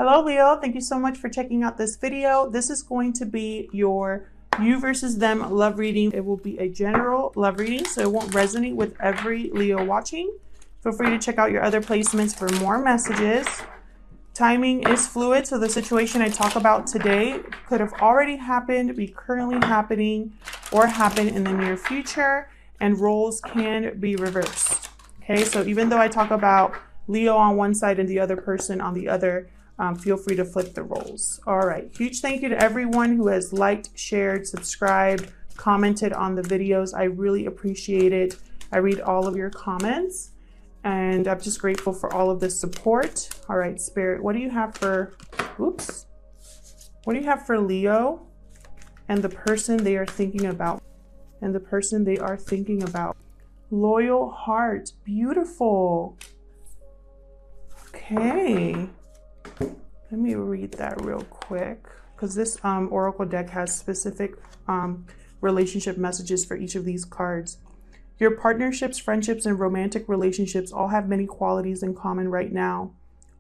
Hello, Leo. Thank you so much for checking out this video. This is going to be your you versus them love reading. It will be a general love reading, so it won't resonate with every Leo watching. Feel free to check out your other placements for more messages. Timing is fluid, so the situation I talk about today could have already happened, be currently happening, or happen in the near future, and roles can be reversed. Okay, so even though I talk about Leo on one side and the other person on the other, feel free to flip the roles. All right, huge thank you to everyone who has liked, shared, subscribed, commented on the videos. I really appreciate it. I read all of your comments, and I'm just grateful for all of the support. All right, Spirit, what do you have for, oops, what do you have for Leo and the person they are thinking about? And the person they are thinking about. Loyal heart, beautiful. Okay. Let me read that real quick, because this oracle deck has specific relationship messages for each of these cards. Your partnerships, friendships, and romantic relationships all have many qualities in common right now.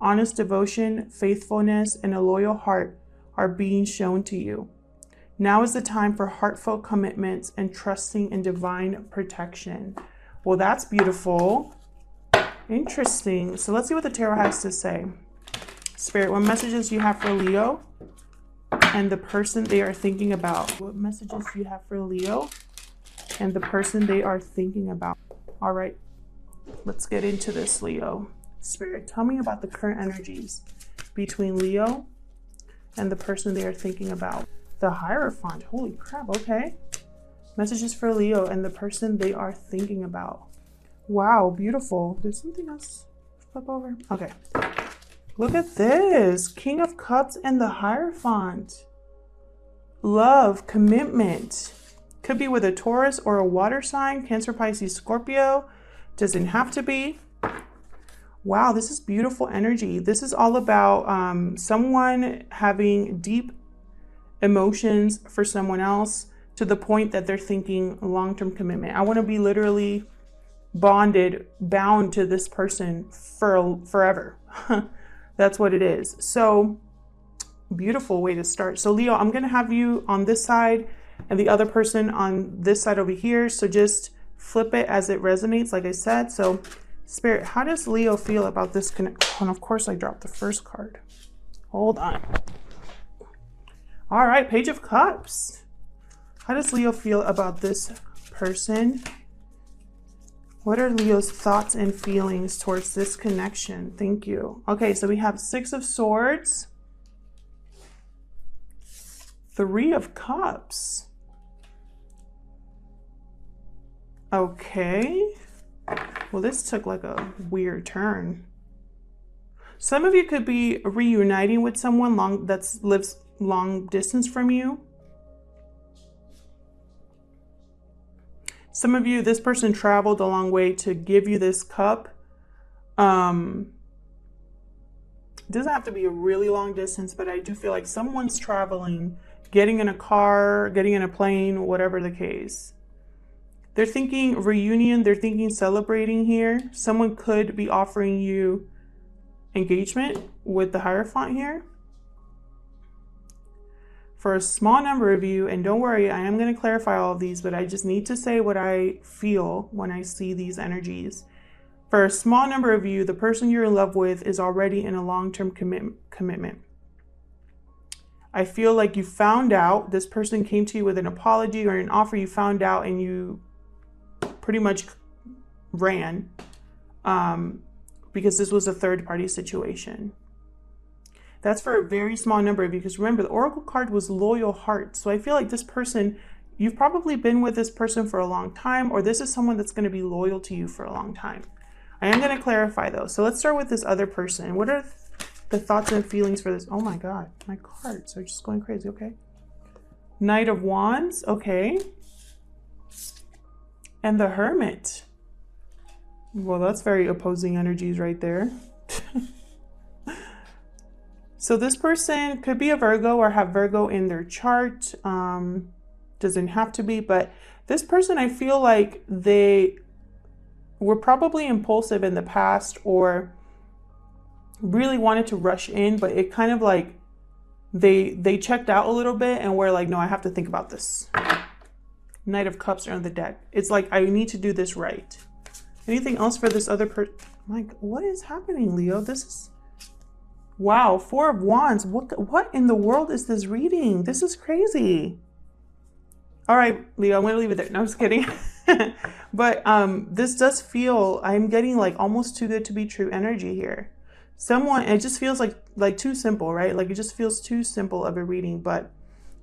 Honest devotion, faithfulness, and a loyal heart are being shown to you. Now is the time for heartfelt commitments and trusting in divine protection. Well, that's beautiful. Interesting. So let's see what the tarot has to say. Spirit, what messages do you have for Leo and the person they are thinking about? What messages do you have for Leo and the person they are thinking about? All right, let's get into this, Leo. Spirit, tell me about the current energies between Leo and the person they are thinking about. The Hierophant, holy crap, okay. Messages for Leo and the person they are thinking about. Wow, beautiful. Did something else flip over? Okay. Look at this. King of Cups and the Hierophant. Love, commitment. Could be with a Taurus or a water sign. Cancer, Pisces, Scorpio. Doesn't have to be. Wow, this is beautiful energy. This is all about someone having deep emotions for someone else to the point that they're thinking long-term commitment. I want to be literally bound to this person for forever. That's what it is. So beautiful way to start. So Leo, I'm going to have you on this side and the other person on this side over here. So just flip it as it resonates, like I said. So Spirit, how does Leo feel about this connection? And of course I dropped the first card. Hold on. All right, Page of Cups. How does Leo feel about this person? What are Leo's thoughts and feelings towards this connection? Thank you. Okay, so we have Six of Swords, Three of Cups. Okay. Well, this took like a weird turn. Some of you could be reuniting with someone lives long distance from you. Some of you, this person traveled a long way to give you this cup. It doesn't have to be a really long distance, but I do feel like someone's traveling, getting in a car, getting in a plane, whatever the case. They're thinking reunion, they're thinking celebrating here. Someone could be offering you engagement with the Hierophant here. For a small number of you, and don't worry, I am going to clarify all of these, but I just need to say what I feel when I see these energies. For a small number of you, the person you're in love with is already in a long-term commitment. I feel like you found out, this person came to you with an apology or an offer, you found out and you pretty much ran because this was a third-party situation. That's for a very small number of you, because remember, the Oracle card was loyal heart. So I feel like this person, you've probably been with this person for a long time, or this is someone that's going to be loyal to you for a long time. I am going to clarify though. So let's start with this other person. What are the thoughts and feelings for this? Oh my God, my cards are just going crazy. Okay. Knight of Wands. Okay. And the Hermit. Well, that's very opposing energies right there. So this person could be a Virgo or have Virgo in their chart. Doesn't have to be, but this person, I feel like they were probably impulsive in the past, or really wanted to rush in, but it kind of like they checked out a little bit and were like, no, I have to think about this. Knight of Cups are on the deck. It's like, I need to do this right. Anything else for this other person? Like, what is happening, Leo? This is, wow, Four of Wands. What in the world is this reading? This is crazy. All right, Leo, I'm going to leave it there. No, I'm just kidding. But this does feel, I'm getting like almost too good to be true energy here. Someone, it just feels like too simple, right? Like it just feels too simple of a reading. But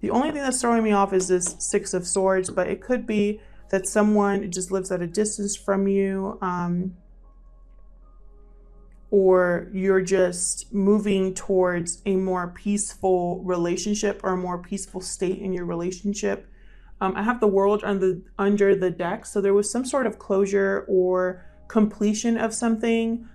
the only thing that's throwing me off is this Six of Swords. But it could be that someone just lives at a distance from you, or you're just moving towards a more peaceful relationship or a more peaceful state in your relationship. I have the World under the deck. So there was some sort of closure or completion of something.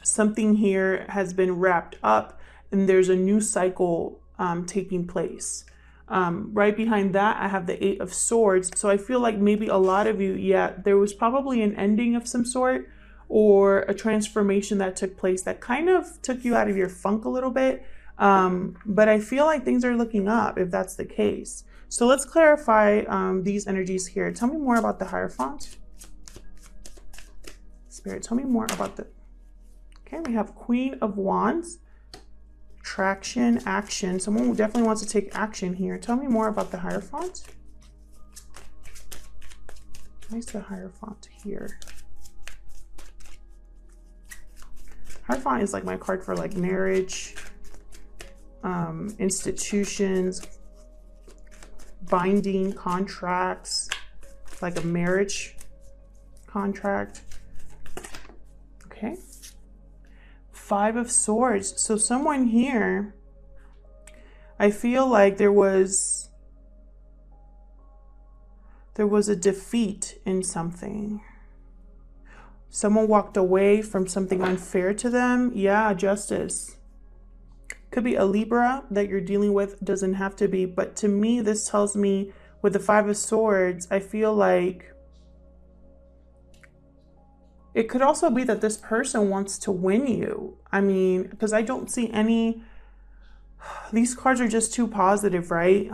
Something here has been wrapped up and there's a new cycle taking place. Right behind that, I have the Eight of Swords. So I feel like maybe a lot of you, yeah, there was probably an ending of some sort or a transformation that took place that kind of took you out of your funk a little bit. But I feel like things are looking up if that's the case. So let's clarify these energies here. Tell me more about the Hierophant. Spirit, tell me more about the... Okay, we have Queen of Wands. Traction, action. Someone who definitely wants to take action here. Tell me more about the Hierophant. Why is the Hierophant here? Hierophant is like my card for like marriage, institutions, binding contracts, like a marriage contract. Okay. Five of Swords. So someone here, I feel like there was a defeat in something. Someone walked away from something unfair to them. Yeah, justice. Could be a Libra that you're dealing with, doesn't have to be. But to me, this tells me with the Five of Swords, I feel like it could also be that this person wants to win you. I mean, because I don't see any, these cards are just too positive, right?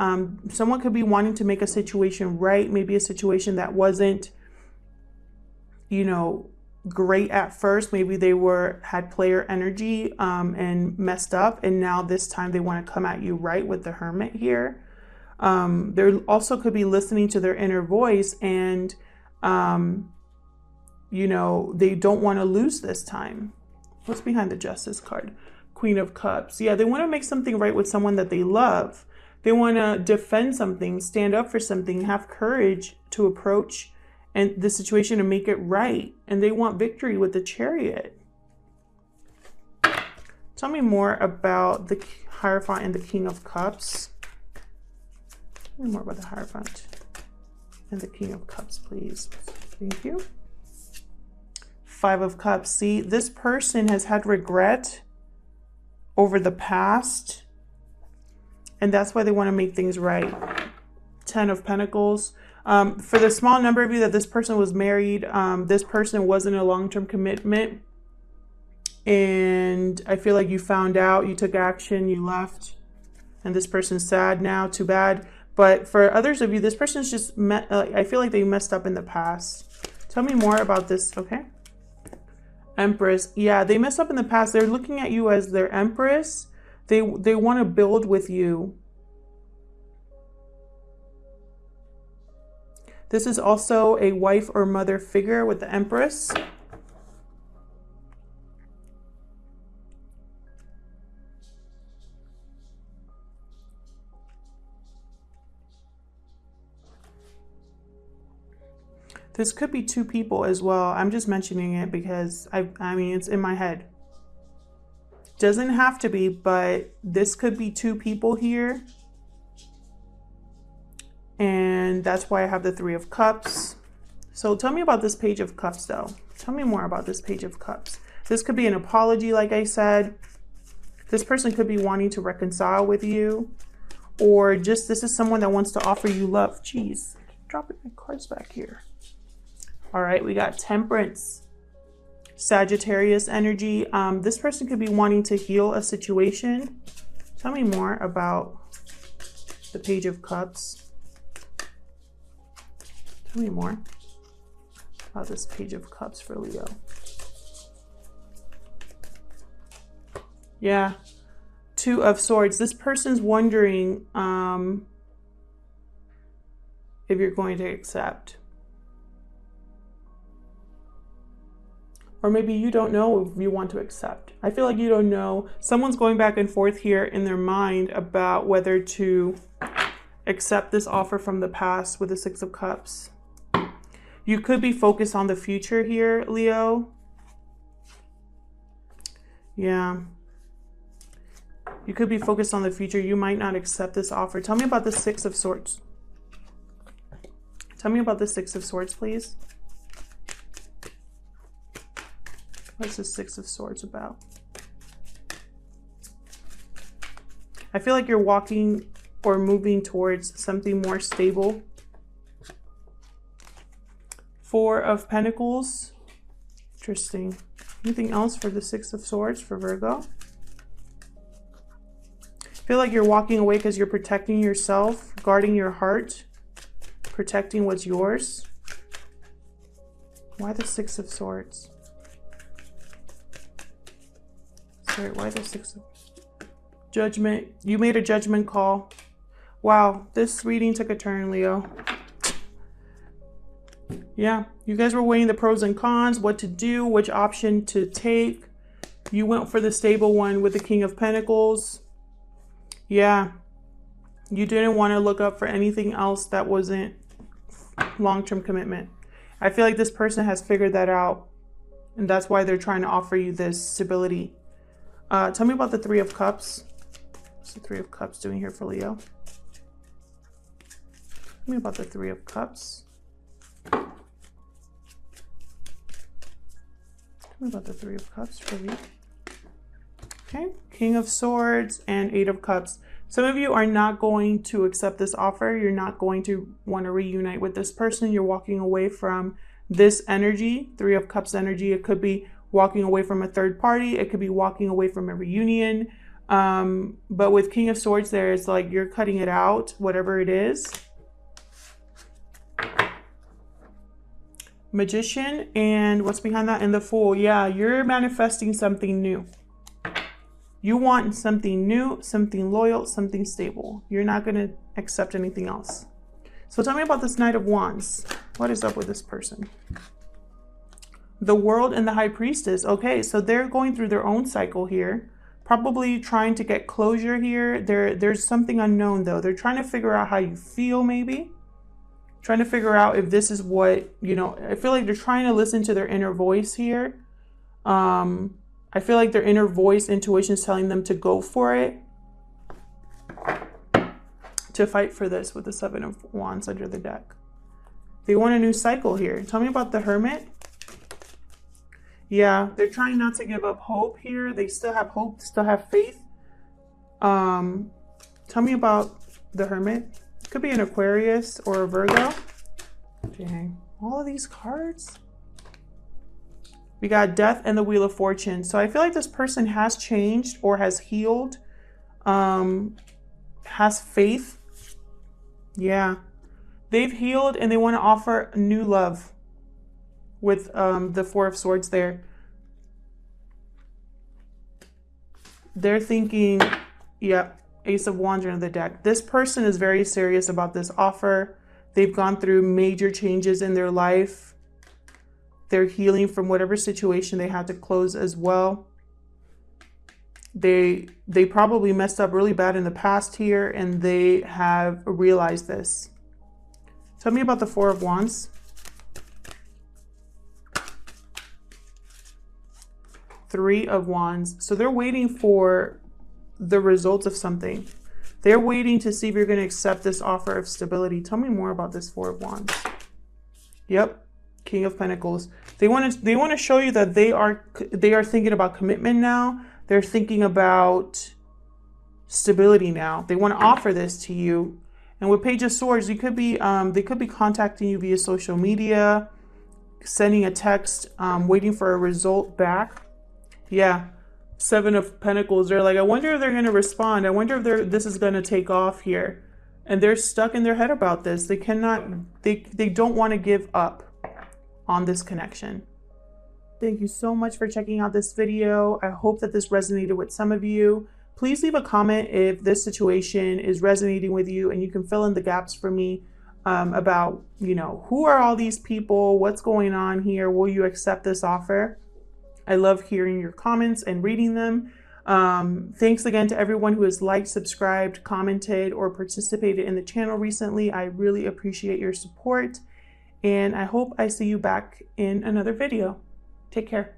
Someone could be wanting to make a situation right. Maybe a situation that wasn't, you know, great at first. Maybe they had player energy and messed up. And now this time they want to come at you right with the Hermit here. There also could be listening to their inner voice and, you know, they don't want to lose this time. What's behind the Justice card? Queen of Cups. Yeah, they want to make something right with someone that they love. They want to defend something, stand up for something, have courage to approach and the situation and make it right. And they want victory with the Chariot. Tell me more about the Hierophant and the King of Cups. Tell me more about the Hierophant and the King of Cups, please. Thank you. Five of Cups. See, this person has had regret over the past, and that's why they want to make things right. 10 of Pentacles. For the small number of you that this person was married, this person wasn't a long-term commitment, and I feel like you found out, you took action, you left, and this person's sad now. Too bad. But for others of you, this person's just I feel like they messed up in the past. Tell me more about this. Okay. Empress. Yeah, they messed up in the past. They're looking at you as their Empress. They want to build with you. This is also a wife or mother figure with the Empress. This could be two people as well. I'm just mentioning it because I mean, it's in my head. Doesn't have to be, but this could be two people here. And that's why I have the Three of Cups. So tell me about this Page of Cups though. Tell me more about this Page of Cups. This could be an apology, like I said. This person could be wanting to reconcile with you. Or just this is someone that wants to offer you love. Jeez, dropping my cards back here. All right, we got Temperance. Sagittarius energy. This person could be wanting to heal a situation. Tell me more about the Page of Cups. Tell me more about this Page of Cups for Leo. Yeah. Two of Swords. This person's wondering if you're going to accept. Or maybe you don't know if you want to accept. I feel like you don't know. Someone's going back and forth here in their mind about whether to accept this offer from the past with the Six of Cups. You could be focused on the future here, Leo. Yeah. You could be focused on the future. You might not accept this offer. Tell me about the Six of Swords. Tell me about the Six of Swords, please. What's the Six of Swords about? I feel like you're walking or moving towards something more stable. Four of Pentacles. Interesting. Anything else for the Six of Swords for Virgo? I feel like you're walking away because you're protecting yourself, guarding your heart, protecting what's yours. Why the Six of Swords? Sorry, why the Six of Judgment? You made a judgment call. Wow, this reading took a turn, Leo. Yeah, you guys were weighing the pros and cons, what to do, which option to take. You went for the stable one with the King of Pentacles. Yeah, you didn't want to look up for anything else that wasn't long-term commitment. I feel like this person has figured that out, and that's why they're trying to offer you this stability. Tell me about the Three of Cups. What's the Three of Cups doing here for Leo? Tell me about the Three of Cups. Tell me about the Three of Cups for Leo. Okay, King of Swords and Eight of Cups. Some of you are not going to accept this offer. You're not going to want to reunite with this person. You're walking away from this energy, Three of Cups energy. It could be walking away from a third party. It could be walking away from a reunion. But with King of Swords there, it's like you're cutting it out, whatever it is. Magician, and what's behind that? And the Fool. Yeah, you're manifesting something new. You want something new, something loyal, something stable. You're not going to accept anything else. So tell me about this Knight of Wands. What is up with this person? The World and the High Priestess. Okay, so they're going through their own cycle here. Probably trying to get closure here. There's something unknown though. They're trying to figure out how you feel maybe. Trying to figure out if this is what, you know, I feel like they're trying to listen to their inner voice here. I feel like their inner voice, intuition is telling them to go for it. To fight for this with the Seven of Wands under the deck. They want a new cycle here. Tell me about the Hermit. Yeah, they're trying not to give up hope here. They still have hope, still have faith. Tell me about the Hermit. Could be an Aquarius or a Virgo. Dang, all of these cards. We got Death and the Wheel of Fortune. So I feel like this person has changed or has healed, has faith. Yeah, they've healed and they want to offer new love with the Four of Swords there. They're thinking, yeah, Ace of Wands under the deck. This person is very serious about this offer. They've gone through major changes in their life. They're healing from whatever situation they had to close as well. They probably messed up really bad in the past here, and they have realized this. Tell me about the Four of Wands. Three of Wands. So they're waiting for the results of something. They're waiting to see if you're going to accept this offer of stability. Tell me more about this Four of Wands. Yep. King of Pentacles. They want to show you that they are thinking about commitment now. They're thinking about stability now. They want to offer this to you. And with Page of Swords, you could be they could be contacting you via social media. sending a text, waiting for a result back. Yeah, 7 of Pentacles. They're like, I wonder if they're going to respond. I wonder if this is going to take off here. And they're stuck in their head about this. They cannot, they don't want to give up on this connection. Thank you so much for checking out this video. I hope that this resonated with some of you. Please leave a comment if this situation is resonating with you, and you can fill in the gaps for me about, you know, who are all these people? What's going on here? Will you accept this offer? I love hearing your comments and reading them. Thanks again to everyone who has liked, subscribed, commented, or participated in the channel recently. I really appreciate your support, and I hope I see you back in another video. Take care.